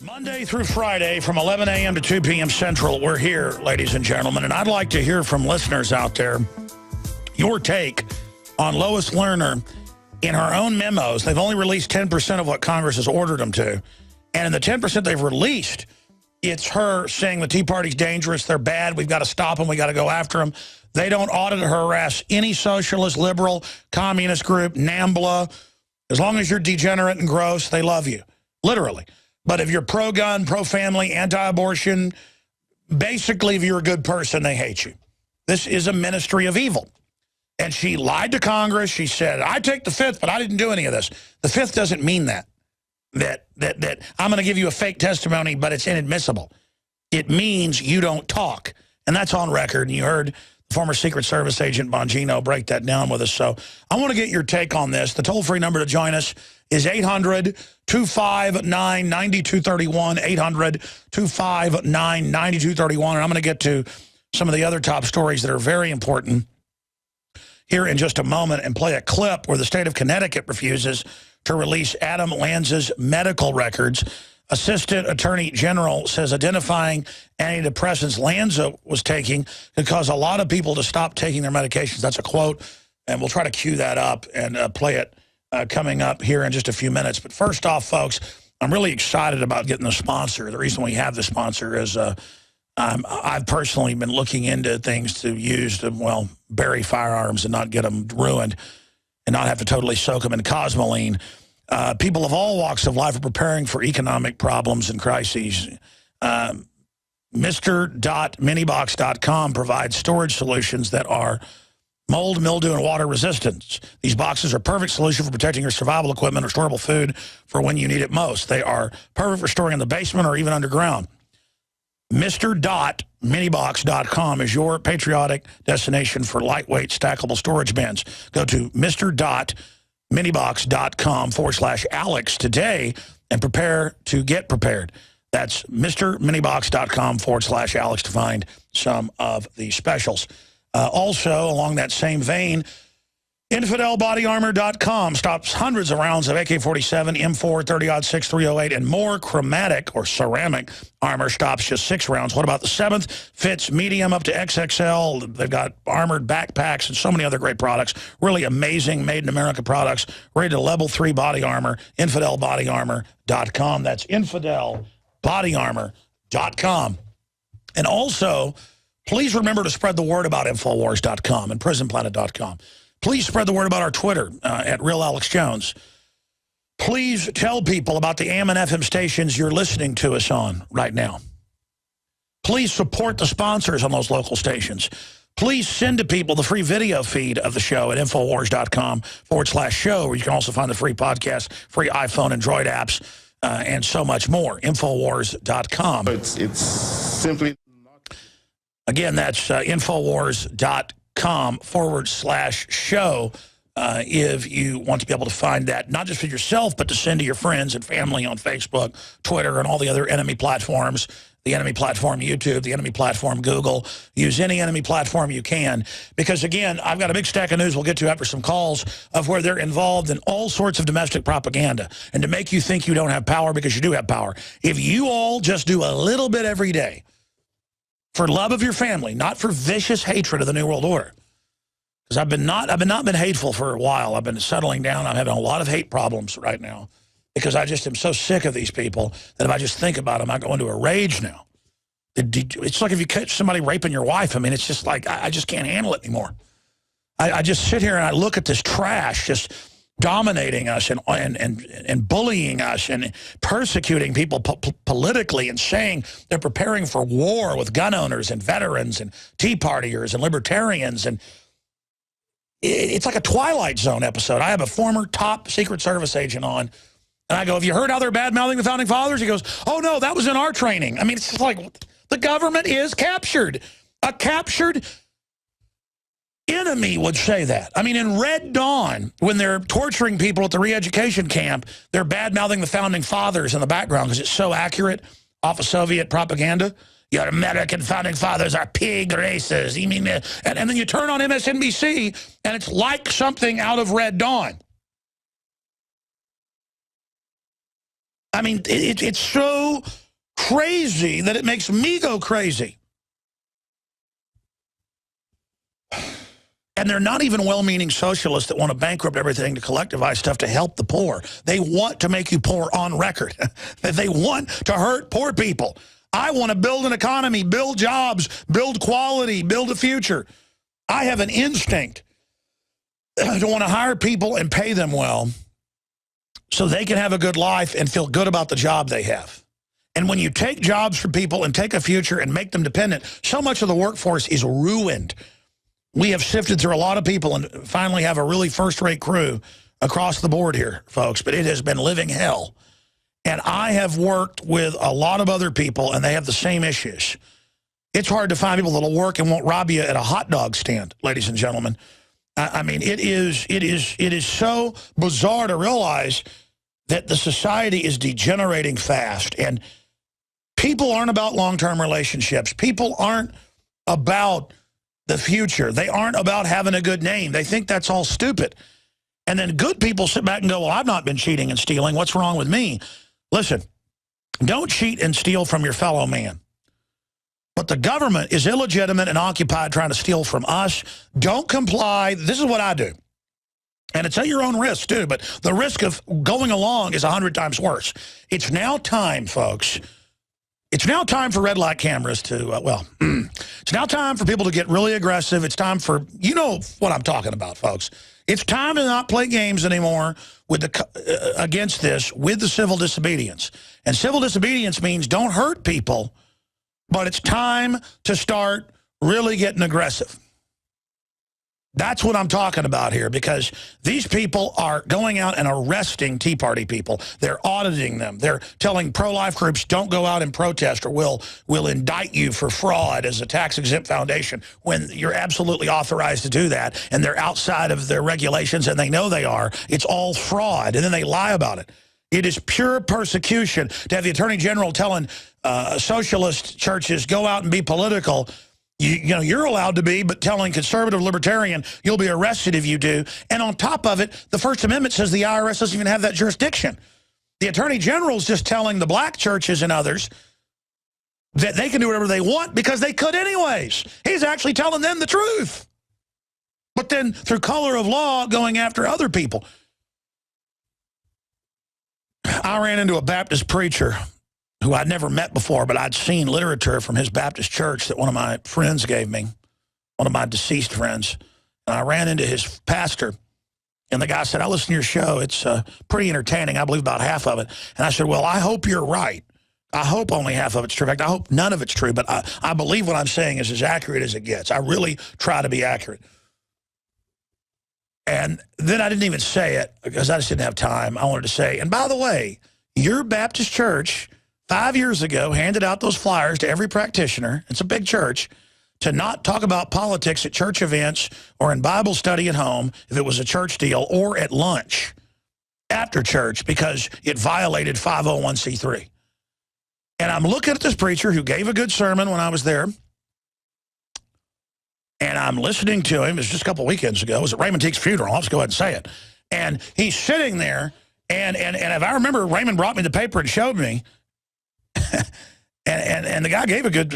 Monday through Friday from 11 a.m. to 2 p.m. Central, we're here, ladies and gentlemen, and I'd like to hear from listeners out there your take on Lois Lerner in her own memos. They've only released 10% of what Congress has ordered them to, and in the 10% they've released, it's her saying the Tea Party's dangerous, they're bad, we've got to stop them, we got to go after them. They don't audit or harass any socialist, liberal, communist group, NAMBLA. As long as you're degenerate and gross, they love you, literally. But if you're pro-gun, pro-family, anti-abortion, basically if you're a good person, they hate you. This is a ministry of evil. And she lied to Congress. She said, I take the fifth, but I didn't do any of this. The fifth doesn't mean that I'm going to give you a fake testimony, but it's inadmissible. It means you don't talk. And that's on record. And you heard former Secret Service agent Bongino break that down with us. So I want to get your take on this. The toll-free number to join us is 800-259-9231, 800-259-9231. And I'm going to get to some of the other top stories that are very important here in just a moment and play a clip where the state of Connecticut refuses to release Adam Lanza's medical records. Assistant Attorney General says identifying antidepressants Lanza was taking could cause a lot of people to stop taking their medications. That's a quote, and we'll try to cue that up and play it coming up here in just a few minutes. But first off, folks, I'm really excited about getting the sponsor. The reason we have the sponsor is I've personally been looking into things to use to, well, bury firearms and not get them ruined and not have to totally soak them in cosmoline. People of all walks of life are preparing for economic problems and crises. Mr.Minibox.com provides storage solutions that are mold, mildew, and water resistant. These boxes are a perfect solution for protecting your survival equipment or storable food for when you need it most. They are perfect for storing in the basement or even underground. Mr.Minibox.com is your patriotic destination for lightweight stackable storage bins. Go to Minibox.com/Alex today and prepare to get prepared. That's MrMinibox.com/Alex to find some of the specials. Also, along that same vein, InfidelBodyArmor.com stops hundreds of rounds of AK-47, M4, 30-06, 308, and more chromatic or ceramic armor stops just 6 rounds. What about the 7th? Fits medium up to XXL. They've got armored backpacks and so many other great products. Really amazing made-in-America products. Rated level 3 body armor. InfidelBodyArmor.com. That's InfidelBodyArmor.com. And also, please remember to spread the word about Infowars.com and PrisonPlanet.com. Please spread the word about our Twitter at Real Alex Jones. Please tell people about the AM and FM stations you're listening to us on right now. Please support the sponsors on those local stations. Please send to people the free video feed of the show at Infowars.com/show, where you can also find the free podcast, free iPhone and Droid apps, and so much more. Infowars.com. It's simply... Again, that's Infowars.com/show if you want to be able to find that, not just for yourself, but to send to your friends and family on Facebook, Twitter, and all the other enemy platforms, the enemy platform YouTube, the enemy platform Google. Use any enemy platform you can. Because, again, I've got a big stack of news we'll get to after some calls of where they're involved in all sorts of domestic propaganda and to make you think you don't have power because you do have power. If you all just do a little bit every day, for love of your family, not for vicious hatred of the New World Order. Because I've not been hateful for a while. I've been settling down. I'm having a lot of hate problems right now because I just am so sick of these people that if I just think about them, I go into a rage now. It's like if you catch somebody raping your wife. I mean, it's just like I just can't handle it anymore. I just sit here and I look at this trash just dominating us and bullying us and persecuting people politically and saying they're preparing for war with gun owners and veterans and Tea Partiers and libertarians. And it's like a Twilight Zone episode. I have a former top Secret Service agent on, and I go, have you heard how they're bad-mouthing the Founding Fathers? He goes, oh, no, that was in our training. I mean, it's just like the government is captured. A captured enemy would say that. I mean, in Red Dawn, when they're torturing people at the re-education camp, they're bad-mouthing the Founding Fathers in the background because it's so accurate off of Soviet propaganda. Your American Founding Fathers are pig races. You mean, and then you turn on MSNBC, and it's like something out of Red Dawn. I mean, it's so crazy that it makes me go crazy. And they're not even well-meaning socialists that want to bankrupt everything to collectivize stuff to help the poor. They want to make you poor on record. They want to hurt poor people. I want to build an economy, build jobs, build quality, build a future. I have an instinct to want to hire people and pay them well so they can have a good life and feel good about the job they have. And when you take jobs from people and take a future and make them dependent, so much of the workforce is ruined. We have sifted through a lot of people and finally have a really first-rate crew across the board here, folks. But it has been living hell. And I have worked with a lot of other people, and they have the same issues. It's hard to find people that will work and won't rob you at a hot dog stand, ladies and gentlemen. I mean, it is so bizarre to realize that the society is degenerating fast. And people aren't about long-term relationships. People aren't about the future. They aren't about having a good name. They think that's all stupid. And then good people sit back and go, well, I've not been cheating and stealing. What's wrong with me? Listen, don't cheat and steal from your fellow man. But the government is illegitimate and occupied trying to steal from us. Don't comply. This is what I do. And it's at your own risk, too. But the risk of going along is 100 times worse. It's now time, folks. It's now time for red light cameras to, it's now time for people to get really aggressive. It's time for, you know what I'm talking about, folks. It's time to not play games anymore with against this with the civil disobedience. And civil disobedience means don't hurt people, but it's time to start really getting aggressive. That's what I'm talking about here, because these people are going out and arresting Tea Party people. They're auditing them. They're telling pro-life groups, don't go out and protest or we'll indict you for fraud as a tax-exempt foundation, when you're absolutely authorized to do that, and they're outside of their regulations, and they know they are. It's all fraud, and then they lie about it. It is pure persecution to have the Attorney General telling socialist churches, go out and be political. You know, you're allowed to be, but telling conservative libertarian, you'll be arrested if you do. And on top of it, the First Amendment says the IRS doesn't even have that jurisdiction. The Attorney General's just telling the black churches and others that they can do whatever they want because they could anyways. He's actually telling them the truth. But then through color of law, going after other people. I ran into a Baptist preacher who I'd never met before, but I'd seen literature from his Baptist church that one of my friends gave me, one of my deceased friends. And I ran into his pastor, and the guy said, I listen to your show. It's pretty entertaining. I believe about half of it. And I said, well, I hope you're right. I hope only half of it's true. In fact, I hope none of it's true, but I believe what I'm saying is as accurate as it gets. I really try to be accurate. And then I didn't even say it because I just didn't have time. I wanted to say, and by the way, your Baptist church 5 years ago handed out those flyers to every practitioner, it's a big church, to not talk about politics at church events or in Bible study at home if it was a church deal, or at lunch after church because it violated 501c3. And I'm looking at this preacher who gave a good sermon when I was there, and I'm listening to him. It was just a couple weekends ago. It was at Raymond Teague's funeral. I'll just go ahead and say it. And he's sitting there, and if I remember, Raymond brought me the paper and showed me, and the guy gave a good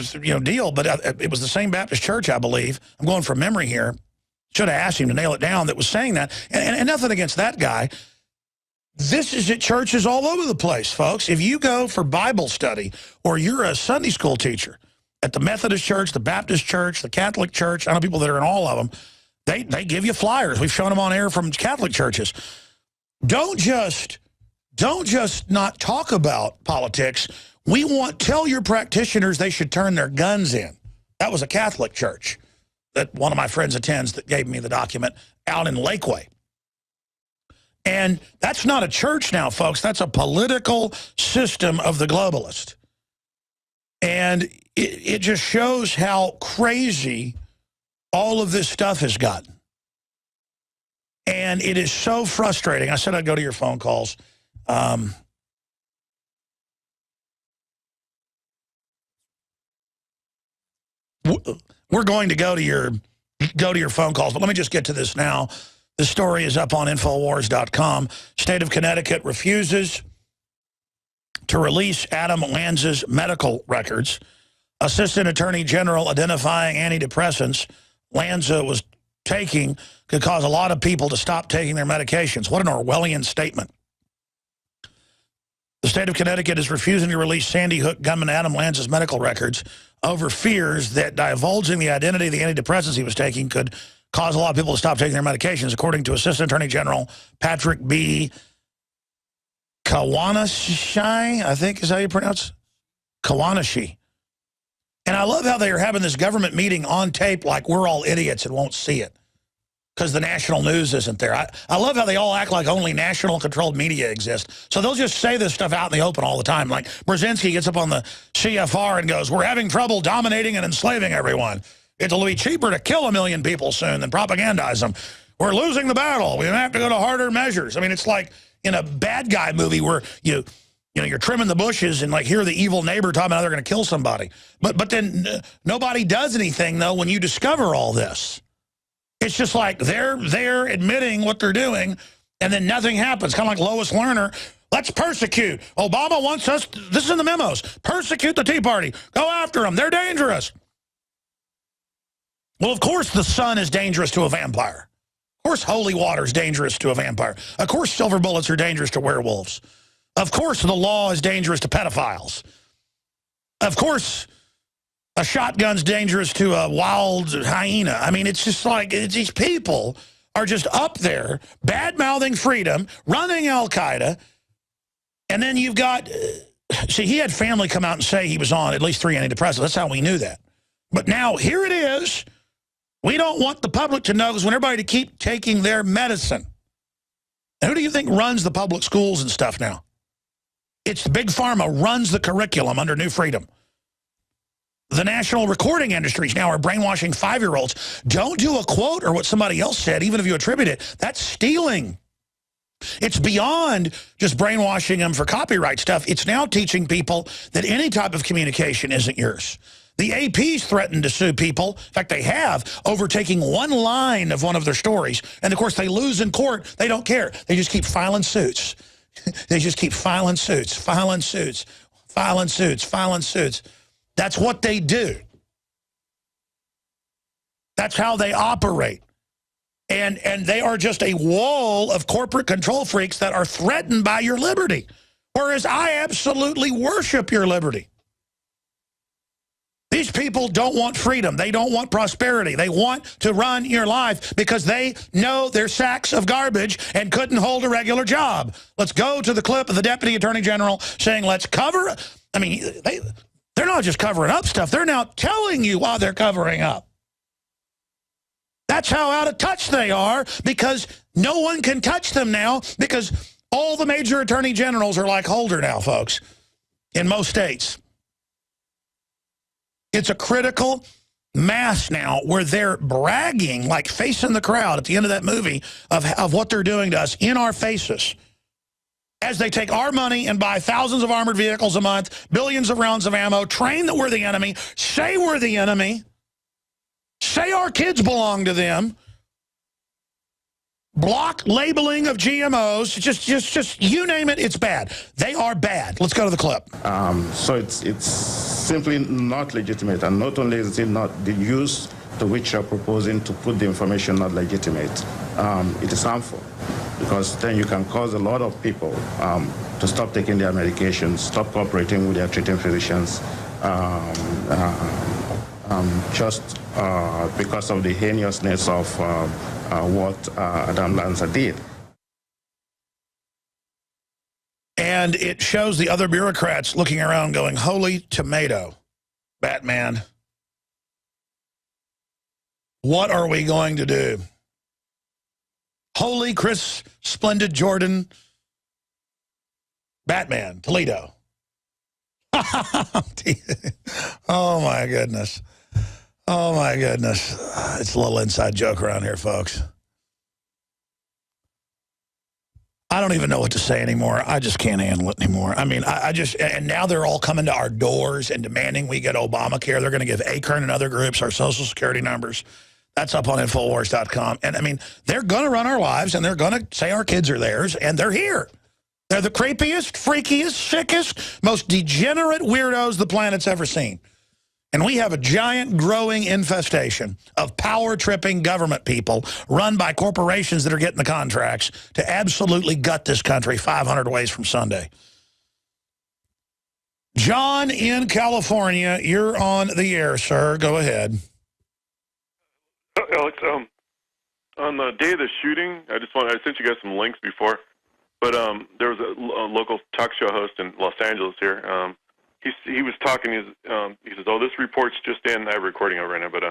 deal, but it was the same Baptist church, I believe. I'm going from memory here. Should have asked him to nail it down that was saying that. And nothing against that guy. This is at churches all over the place, folks. If you go for Bible study or you're a Sunday school teacher at the Methodist church, the Baptist church, the Catholic church, I know people that are in all of them, they give you flyers. We've shown them on air from Catholic churches. Don't just not talk about politics. Tell your practitioners they should turn their guns in. That was a Catholic church that one of my friends attends that gave me the document out in Lakeway. And that's not a church now, folks. That's a political system of the globalist. And it just shows how crazy all of this stuff has gotten. And it is so frustrating. I said I'd go to your phone calls. We're going to go to your phone calls, but let me just get to this now. The story is up on Infowars.com. State of Connecticut refuses to release Adam Lanza's medical records. Assistant Attorney General identifying antidepressants Lanza was taking could cause a lot of people to stop taking their medications. What an Orwellian statement. The state of Connecticut is refusing to release Sandy Hook gunman Adam Lanza's medical records over fears that divulging the identity of the antidepressants he was taking could cause a lot of people to stop taking their medications, according to Assistant Attorney General Patrick B. Kawanashi, I think is how you pronounce it. Kawanashi. And I love how they are having this government meeting on tape like we're all idiots and won't see it because the national news isn't there. I love how they all act like only national-controlled media exists. So they'll just say this stuff out in the open all the time. Like Brzezinski gets up on the CFR and goes, we're having trouble dominating and enslaving everyone. It'll be cheaper to kill 1 million people soon than propagandize them. We're losing the battle. We have to go to harder measures. I mean, it's like in a bad guy movie where you know, you're trimming the bushes and like hear the evil neighbor talking about they're going to kill somebody. But then nobody does anything, though, when you discover all this. It's just like they're admitting what they're doing, and then nothing happens. Kind of like Lois Lerner. Let's persecute. Obama wants us, this is in the memos, persecute the Tea Party. Go after them. They're dangerous. Well, of course the sun is dangerous to a vampire. Of course holy water is dangerous to a vampire. Of course silver bullets are dangerous to werewolves. Of course the law is dangerous to pedophiles. Of course a shotgun's dangerous to a wild hyena. I mean, it's just like these people are just up there bad-mouthing freedom, running Al-Qaeda, and then you've got, see, he had family come out and say he was on at least 3 antidepressants. That's how we knew that. But now here it is. We don't want the public to know because we want everybody to keep taking their medicine. And who do you think runs the public schools and stuff now? It's the big pharma runs the curriculum under New Freedom. The national recording industries now are brainwashing 5-year-olds. Don't do a quote or what somebody else said, even if you attribute it. That's stealing. It's beyond just brainwashing them for copyright stuff. It's now teaching people that any type of communication isn't yours. The AP's threatened to sue people. In fact, they have, over taking one line of one of their stories. And, of course, they lose in court. They don't care. They just keep filing suits. They just keep filing suits, filing suits, filing suits, filing suits. That's what they do. That's how they operate. And they are just a wall of corporate control freaks that are threatened by your liberty. Whereas I absolutely worship your liberty. These people don't want freedom. They don't want prosperity. They want to run your life because they know they're sacks of garbage and couldn't hold a regular job. Let's go to the clip of the Deputy Attorney General saying, let's cover. I mean, they're not just covering up stuff. They're now telling you why they're covering up. That's how out of touch they are because no one can touch them now because all the major attorney generals are like Holder now, folks, in most states. It's a critical mass now where they're bragging, like facing the crowd at the end of that movie of what they're doing to us in our faces. As they take our money and buy thousands of armored vehicles a month, billions of rounds of ammo, train that we're the enemy, say we're the enemy, say our kids belong to them, block labeling of GMOs, just you name it, it's bad. They are bad. Let's go to the clip. So it's simply not legitimate, and not only is it not the use to which you're proposing to put the information not legitimate, it is harmful because then you can cause a lot of people to stop taking their medications, stop cooperating with their treating physicians, just because of the heinousness of what Adam Lanza did. And it shows the other bureaucrats looking around going, holy tomato, Batman. What are we going to do? Holy Chris Splendid Jordan, Batman, Toledo. Oh, my goodness. Oh, my goodness. It's a little inside joke around here, folks. I don't even know what to say anymore. I just can't handle it anymore. I mean, and now they're all coming to our doors and demanding we get Obamacare. They're going to give Acorn and other groups our Social Security numbers. That's up on Infowars.com. And, I mean, they're going to run our lives, and they're going to say our kids are theirs, and they're here. They're the creepiest, freakiest, sickest, most degenerate weirdos the planet's ever seen. And we have a giant growing infestation of power-tripping government people run by corporations that are getting the contracts to absolutely gut this country 500 ways from Sunday. John in California, you're on the air, sir. Go ahead. Alex, on the day of the shooting, I sent you guys some links before, but there was a local talk show host in Los Angeles here. He was talking. He says, "Oh, this report's just in." I have a recording of it right now, but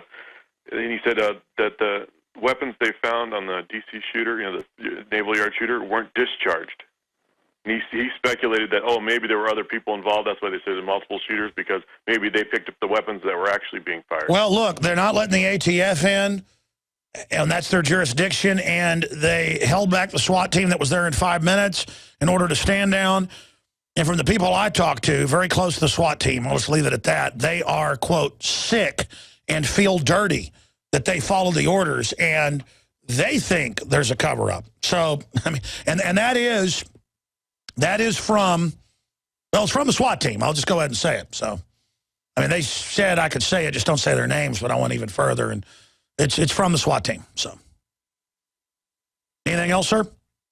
and he said that the weapons they found on the D.C. shooter, the Naval Yard shooter, weren't discharged. And he speculated that, oh, maybe there were other people involved. That's why they said there were multiple shooters, because maybe they picked up the weapons that were actually being fired. Well, look, they're not letting the ATF in, and that's their jurisdiction, and they held back the SWAT team that was there in 5 minutes in order to stand down. And from the people I talked to, very close to the SWAT team, I'll just leave it at that, they are, quote, sick and feel dirty that they followed the orders, and they think there's a cover-up. So, I mean, and that is from, well, it's from the SWAT team. I'll just go ahead and say it. So, I mean, they said I could say it, just don't say their names, but I went even further, and it's from the SWAT team. So, anything else, sir?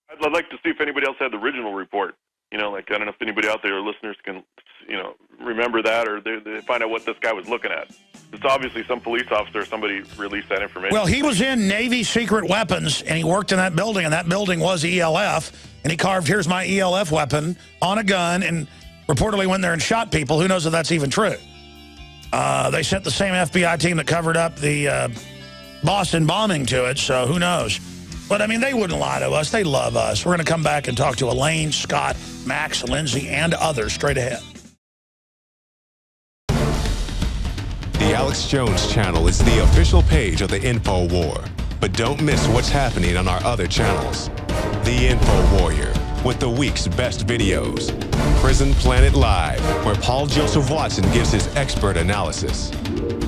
I'd like to see if anybody else had the original report. I don't know if anybody out there or listeners can, remember that, or they find out what this guy was looking at. It's obviously some police officer or somebody released that information. Well, he was in Navy secret weapons, and he worked in that building, and that building was ELF, and he carved, here's my ELF weapon, on a gun, and reportedly went there and shot people. Who knows if that's even true? They sent the same FBI team that covered up the Boston bombing to it, so who knows? But, I mean, they wouldn't lie to us. They love us. We're going to come back and talk to Elaine, Scott, Max, Lindsay, and others straight ahead. The Alex Jones channel is the official page of the Info War. But don't miss what's happening on our other channels. The Info Warrior, with the week's best videos. Prison Planet Live, where Paul Joseph Watson gives his expert analysis.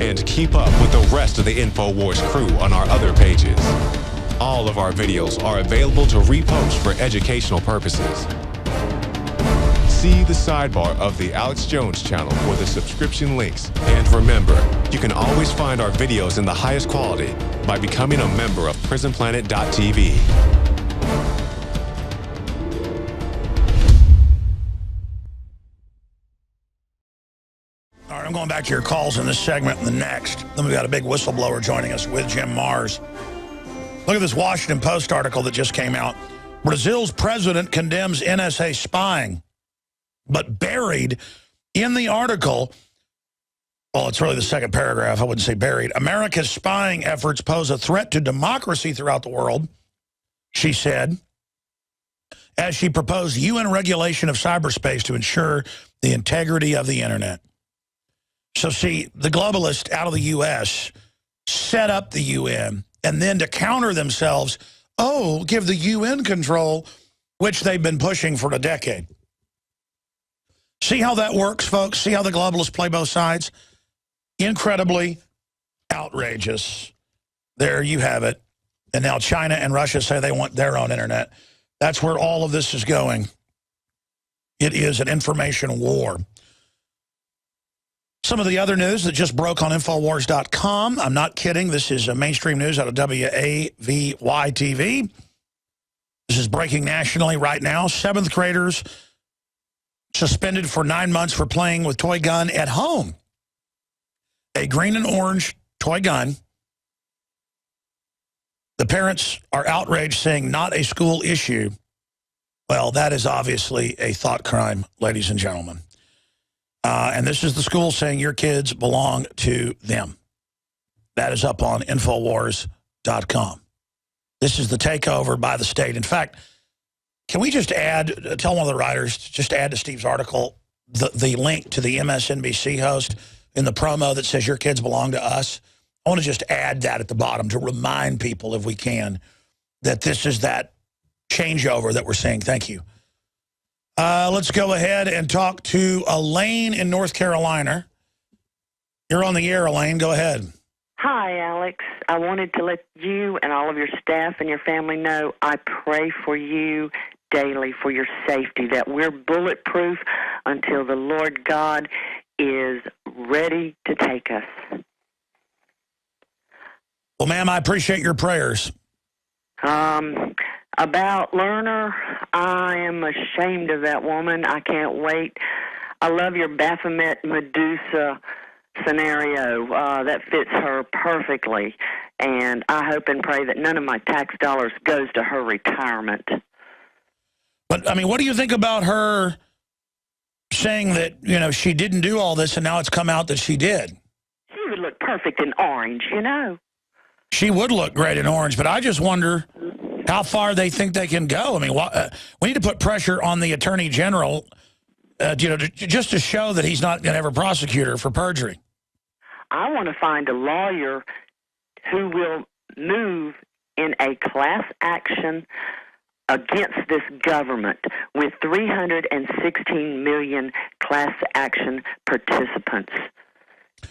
And keep up with the rest of the Info Wars crew on our other pages. All of our videos are available to repost for educational purposes. See the sidebar of the Alex Jones channel for the subscription links. And remember, you can always find our videos in the highest quality by becoming a member of PrisonPlanet.tv. All right, I'm going back to your calls in this segment and the next. Then we've got a big whistleblower joining us with Jim Mars. Look at this Washington Post article that just came out. Brazil's president condemns NSA spying. But buried in the article, well, it's really the second paragraph, I wouldn't say buried. America's spying efforts pose a threat to democracy throughout the world, she said, as she proposed UN regulation of cyberspace to ensure the integrity of the internet. So see, the globalists out of the U.S. set up the UN, and then to counter themselves, give the UN control, which they've been pushing for a decade. See how that works, folks? See how the globalists play both sides? Incredibly outrageous. There you have it. And now China and Russia say they want their own internet. That's where all of this is going. It is an information war. Some of the other news that just broke on Infowars.com. I'm not kidding. This is mainstream news out of WAVY-TV. This is breaking nationally right now. 7th graders suspended for 9 months for playing with toy gun at home. A green and orange toy gun. The parents are outraged, saying not a school issue. Well, that is obviously a thought crime, ladies and gentlemen. And this is the school saying your kids belong to them. That is up on Infowars.com. This is the takeover by the state. In fact, can we just tell one of the writers to just add to Steve's article the link to the MSNBC host in the promo that says your kids belong to us? I want to just add that at the bottom to remind people, if we can, that this is that changeover that we're seeing. Thank you. Let's go ahead and talk to Elaine in North Carolina. You're on the air, Elaine. Go ahead. Hi, Alex. I wanted to let you and all of your staff and your family know I pray for you daily for your safety, that we're bulletproof until the Lord God is ready to take us. Well, ma'am, I appreciate your prayers. About Lerner, I am ashamed of that woman. I can't wait. I love your Baphomet Medusa scenario. That fits her perfectly. And I hope and pray that none of my tax dollars goes to her retirement. But, I mean, what do you think about her saying that, you know, she didn't do all this and now it's come out that she did? She would look perfect in orange, you know. She would look great in orange, but I just wonder how far they think they can go. I mean, we need to put pressure on the Attorney General, you know, just to show that he's not going to ever prosecute her for perjury. I want to find a lawyer who will move in a class action against this government with 316 million class action participants.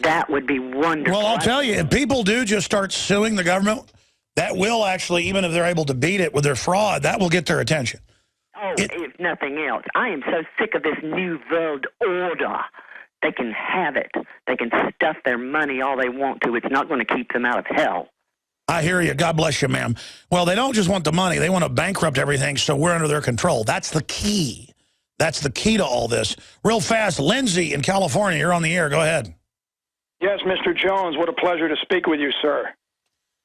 That would be wonderful. Well, I'll tell you, if people do just start suing the government, that will actually, even if they're able to beat it with their fraud, that will get their attention. Oh, if nothing else. I am so sick of this New World Order. They can have it. They can stuff their money all they want to. It's not going to keep them out of hell. I hear you. God bless you, ma'am. Well, they don't just want the money. They want to bankrupt everything so we're under their control. That's the key. That's the key to all this. Real fast, Lindsay in California, you're on the air. Go ahead. Yes, Mr. Jones, what a pleasure to speak with you, sir.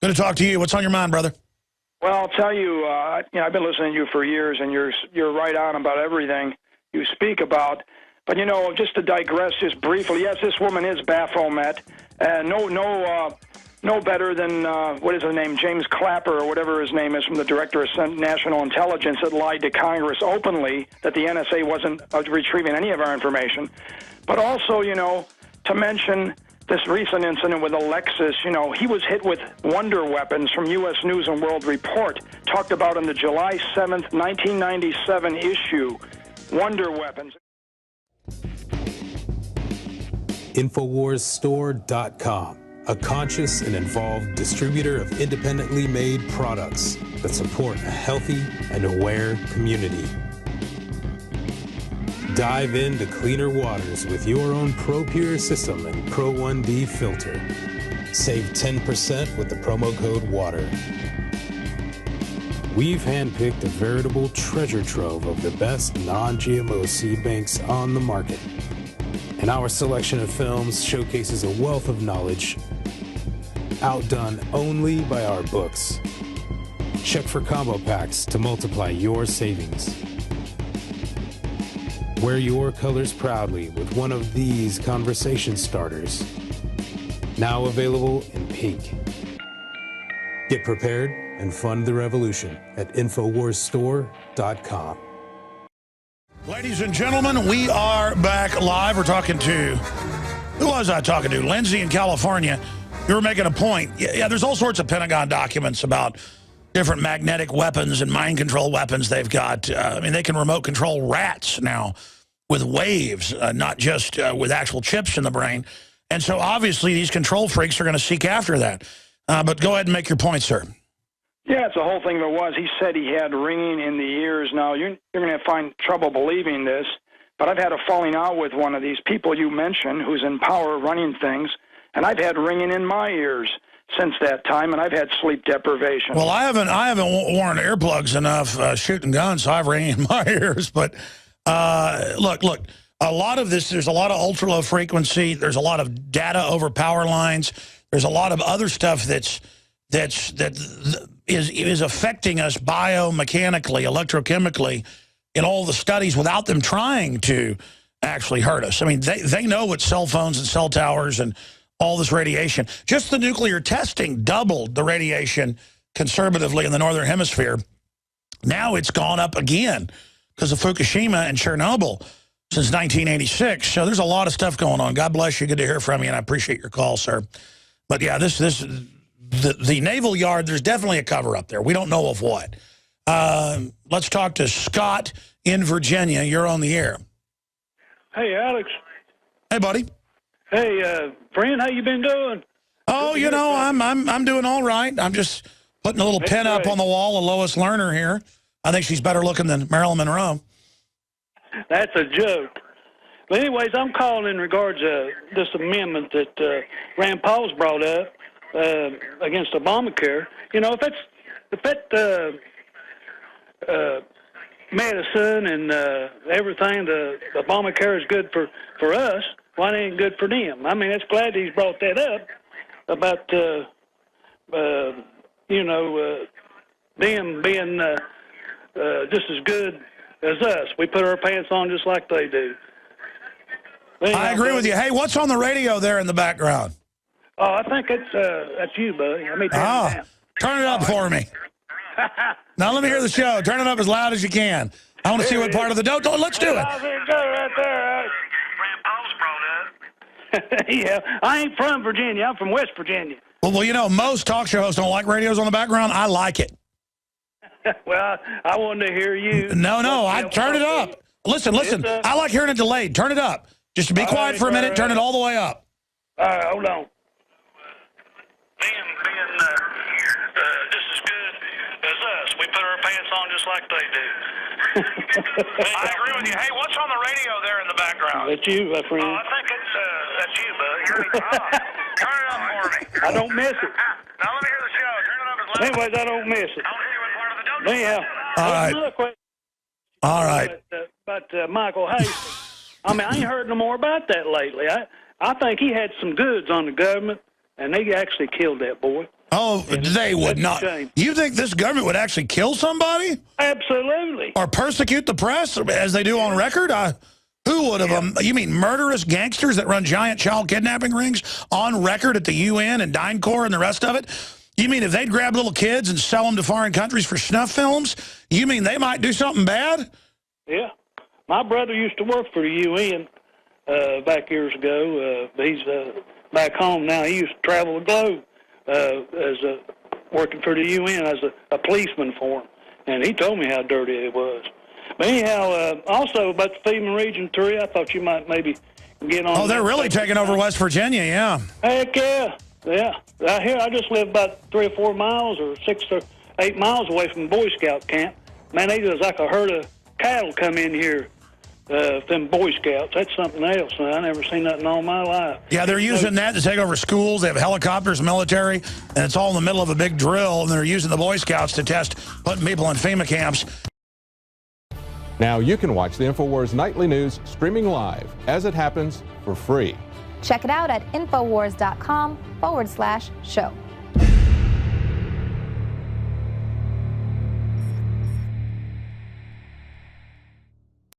Good to talk to you. What's on your mind, brother? Well, I'll tell you, you know, I've been listening to you for years, and you're right on about everything you speak about. But, you know, just to digress just briefly, yes, this woman is Baphomet, and no better than, what is his name, James Clapper, or whatever his name is, from the Director of National Intelligence, that lied to Congress openly that the NSA wasn't retrieving any of our information. But also, you know, to mention this recent incident with Alexis, you know, he was hit with wonder weapons from U.S. News and World Report, talked about in the July 7th, 1997 issue, wonder weapons. InfoWarsStore.com, a conscious and involved distributor of independently made products that support a healthy and aware community. Dive into cleaner waters with your own ProPure system and Pro 1D filter. Save 10% with the promo code WATER. We've handpicked a veritable treasure trove of the best non-GMO seed banks on the market. And our selection of films showcases a wealth of knowledge outdone only by our books. Check for combo packs to multiply your savings. Wear your colors proudly with one of these conversation starters. Now available in pink. Get prepared and fund the revolution at InfoWarsStore.com. Ladies and gentlemen, we are back live. We're talking to, who was I talking to? Lindsay in California. You were making a point. Yeah, there's all sorts of Pentagon documents about different magnetic weapons and mind control weapons they've got. I mean, they can remote control rats now with waves, not just with actual chips in the brain. And so obviously these control freaks are going to seek after that. But go ahead and make your point, sir. Yeah, it's the whole thing that was. He said he had ringing in the ears. Now, you're going to find trouble believing this, but I've had a falling out with one of these people you mentioned who's in power running things, and I've had ringing in my ears since that time, and I've had sleep deprivation. Well, I haven't worn earplugs enough shooting guns, so I have ringing in my ears. But look, a lot of this, there's a lot of ultra-low frequency. There's a lot of data over power lines. There's a lot of other stuff that is affecting us biomechanically, electrochemically in all the studies without them trying to actually hurt us. I mean, they know what cell phones and cell towers and all this radiation. Just the nuclear testing doubled the radiation conservatively in the Northern Hemisphere. Now it's gone up again because of Fukushima and Chernobyl since 1986. So there's a lot of stuff going on. God bless you. Good to hear from you, and I appreciate your call, sir. But, yeah, the Naval Yard, there's definitely a cover-up there. We don't know of what. Let's talk to Scott in Virginia. You're on the air. Hey, Alex. Hey, buddy. Hey, friend, how you been doing? Oh, you know, I'm doing all right. I'm just putting a little pin up on the wall of Lois Lerner here. I think she's better looking than Marilyn Monroe. That's a joke. But anyways, I'm calling in regards to this amendment that Rand Paul's brought up against Obamacare. You know, if that medicine and everything, the Obamacare is good for us, why it ain't good for them? I mean, it's glad he's brought that up about, them being just as good as us. We put our pants on just like they do. Anyhow, I agree with you. Hey, what's on the radio there in the background? Oh, I think that's you, buddy. Let me turn it down. Turn it up for me. Now let me hear the show. Turn it up as loud as you can. I want to see what part of the let's do it. Right there. Yeah, I ain't from Virginia. I'm from West Virginia. Well, you know, most talk show hosts don't like radios on the background. I like it. Well, I wanted to hear you. No, I turn it up. Listen. I like hearing it delayed. Turn it up. Just be quiet for a minute. Turn it all the way up. All right, hold on. Being just as good as us. We put our pants on just like they do. I agree with you. Hey, what's on the radio there in the background? That's you, my friend. Oh, I think that's you, bud. Turn it up for me. I don't miss it. Now let me hear the show. Turn it up as loud. Anyways, I don't miss it. I want to hear what part of the dope. Anyhow, All right. another question. All right. But Michael Hayes, I mean, I ain't heard no more about that lately. I think he had some goods on the government, and they actually killed that boy. Oh, they would not. You think this government would actually kill somebody? Absolutely. Or persecute the press, as they do on record? Who would have? You mean murderous gangsters that run giant child kidnapping rings on record at the UN and DynCorp and the rest of it? You mean if they'd grab little kids and sell them to foreign countries for snuff films, you mean they might do something bad? Yeah. My brother used to work for the UN back years ago. He's back home now. He used to travel the globe working for the UN as a policeman for him. And he told me how dirty it was. But anyhow, also about the FEMA Region 3, I thought you might maybe get on. Oh, they're really taking over West Virginia, yeah. Heck yeah. Yeah. I just live about 3 or 4 miles or 6 or 8 miles away from Boy Scout camp. Man, they just like a herd of cattle come in here. Them Boy Scouts, that's something else. Man. I never seen nothing all my life. Yeah, they're using that to take over schools. They have helicopters, military, and it's all in the middle of a big drill, and they're using the Boy Scouts to test putting people in FEMA camps. Now you can watch the InfoWars Nightly News streaming live as it happens for free. Check it out at Infowars.com/show.